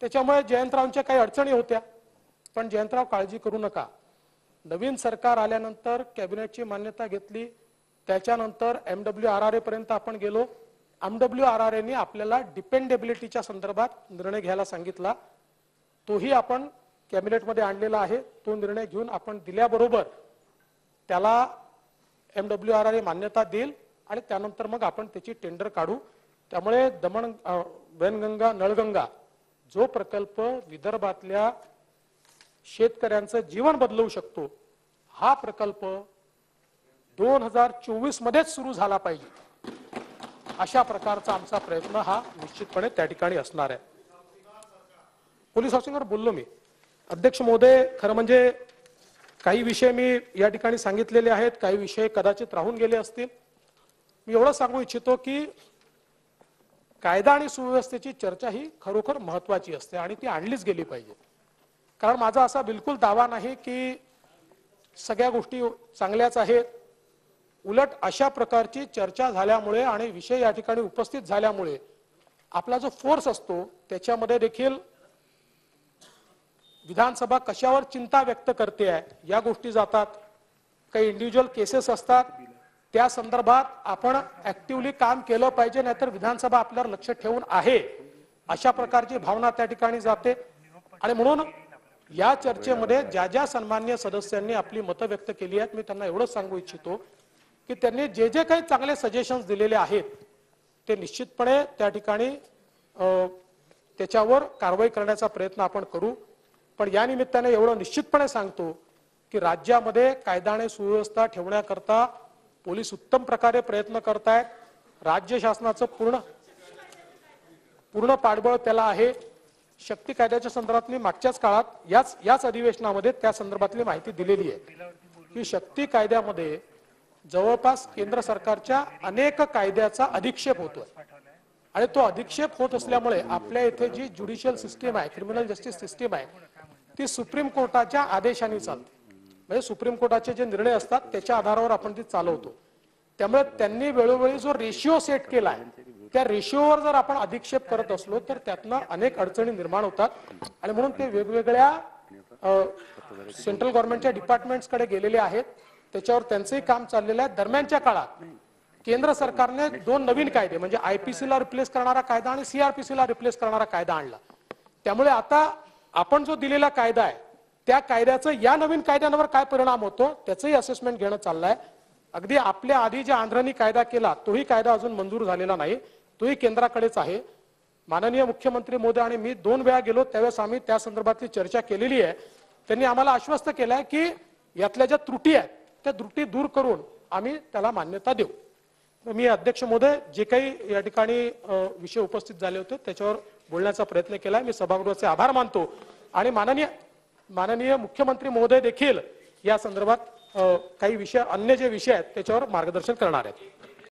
त्याच्यामुळे जयंतरावांच्या काही अडचणी होत्या, पण जयंतराव काळजी करू नका, नवीन सरकार आल्यानंतर कॅबिनेटची मान्यता घेतली, त्याच्यानंतर MWRRA पर्यंत आपण गेलो. MWRRA ने आपल्याला डिपेंडेबिलिटीच्या संदर्भात निर्णय घ्यायला सांगितला, तोही आपण कॅबिनेटमध्ये आणलेला आहे. तो निर्णय घेऊन आपण दिल्याबरोबर त्याला MWRRA मान्यता देईल आणि त्यानंतर मग आपण त्याची टेंडर काढू. त्यामुळे दमण वैनगंगा नळगंगा जो प्रकल्प विदर्भातल्या शेतकऱ्यांचं जीवन बदलवू शकतो, हा प्रकल्प 2024 मध्येच सुरू झाला पाहिजे, अशा प्रकारचा आमचा प्रयत्न हा निश्चितपणे त्या ठिकाणी असणार आहे. पोलीस हाऊसिंगवर बोललो मी. अध्यक्ष महोदय, खरं म्हणजे काही विषय मी या ठिकाणी सांगितलेले आहेत, काही विषय कदाचित राहून गेले असतील. मी एवढं सांगू इच्छितो की कायदा आणि सुव्यवस्थेची चर्चा ही खरोखर महत्त्वाची असते आणि ती आणलीच गेली पाहिजे. कारण माझा असा बिलकुल दावा नाही की सगळ्या गोष्टी चांगल्याच आहेत. उलट अशा प्रकारची चर्चा झाल्यामुळे आणि विषय या ठिकाणी उपस्थित झाल्यामुळे आपला जो फोर्स असतो त्याच्यामध्ये देखील विधानसभा कशावर चिंता व्यक्त करते आहे या गोष्टी जातात. काही इंडिव्हिज्युअल केसेस असतात, त्या संदर्भात आपण ऍक्टिव्हली काम केलं पाहिजे, नाहीतर विधानसभा आपल्यावर लक्ष ठेवून आहे अशा प्रकारची भावना त्या ठिकाणी जाते. आणि म्हणून या चर्चेमध्ये ज्या ज्या सन्माननीय सदस्यांनी आपली मतं व्यक्त केली आहेत, मी त्यांना एवढंच सांगू इच्छितो की त्यांनी जे जे काही चांगले सजेशन्स दिलेले आहेत ते निश्चितपणे त्या ठिकाणी त्याच्यावर कारवाई करण्याचा प्रयत्न आपण करू. पण या निमित्ताने एवढं निश्चितपणे सांगतो की राज्यामध्ये कायदा आणि सुव्यवस्था ठेवण्याकरता पोलीस उत्तम प्रकारे प्रयत्न करतायत. राज्य शासनाचं पूर्ण पाठबळ त्याला आहे. शक्ती कायद्याच्या संदर्भात मी मागच्याच काळात याच अधिवेशनामध्ये त्या संदर्भातली माहिती दिलेली आहे की शक्ती कायद्यामध्ये जवळपास केंद्र सरकारच्या अनेक कायद्याचा अधिक्षेप होतोय आणि तो अधिक्षेप होत असल्यामुळे आपल्या इथे जी ज्युडिशियल सिस्टीम आहे, क्रिमिनल जस्टिस सिस्टीम आहे, ती सुप्रीम कोर्टाच्या आदेशाने चालते. म्हणजे सुप्रीम कोर्टाचे जे निर्णय असतात त्याच्या आधारावर आपण ती चालवतो. त्यामुळे त्यांनी वेळोवेळी जो रेशिओ सेट केला आहे त्या रेशिओवर जर आपण अधिक्षेप करत असलो तर त्यातनं अनेक अडचणी निर्माण होतात आणि म्हणून ते वेगवेगळ्या सेंट्रल गव्हर्नमेंटच्या डिपार्टमेंट्सकडे गेलेले आहेत. त्याच्यावर त्यांचंही काम चाललेलं आहे. दरम्यानच्या काळात केंद्र सरकारने 2 नवीन कायदे म्हणजे IPC ला रिप्लेस करणारा कायदा आणि CRPC ला रिप्लेस करणारा कायदा आणला. त्यामुळे आता आपण जो दिलेला कायदा आहे त्या कायद्याचा या नवीन कायद्यांवर काय परिणाम होतो त्याचंही असेसमेंट घेणं चाललंय. अगदी आपल्या आधी जे आंध्रांनी कायदा केला तोही कायदा अजून मंजूर झालेला नाही, तोही केंद्राकडेच आहे. माननीय मुख्यमंत्री महोदय आणि मी 2 वेळा गेलो त्यावेळेस आम्ही त्या संदर्भातली चर्चा केलेली आहे. त्यांनी आम्हाला आश्वस्त केलंय की यातल्या ज्या त्रुटी आहेत त्या त्रुटी दूर करून आम्ही त्याला मान्यता देऊ. मी अध्यक्ष महोदय जे काही या ठिकाणी विषय उपस्थित झाले होते त्याच्यावर बोलण्याचा प्रयत्न केलाय. मी सभागृहाचे आभार मानतो आणि माननीय मुख्यमंत्री महोदय देखील या संदर्भात काही विषय अन्य जे विषय आहेत त्याच्यावर मार्गदर्शन करणार आहेत.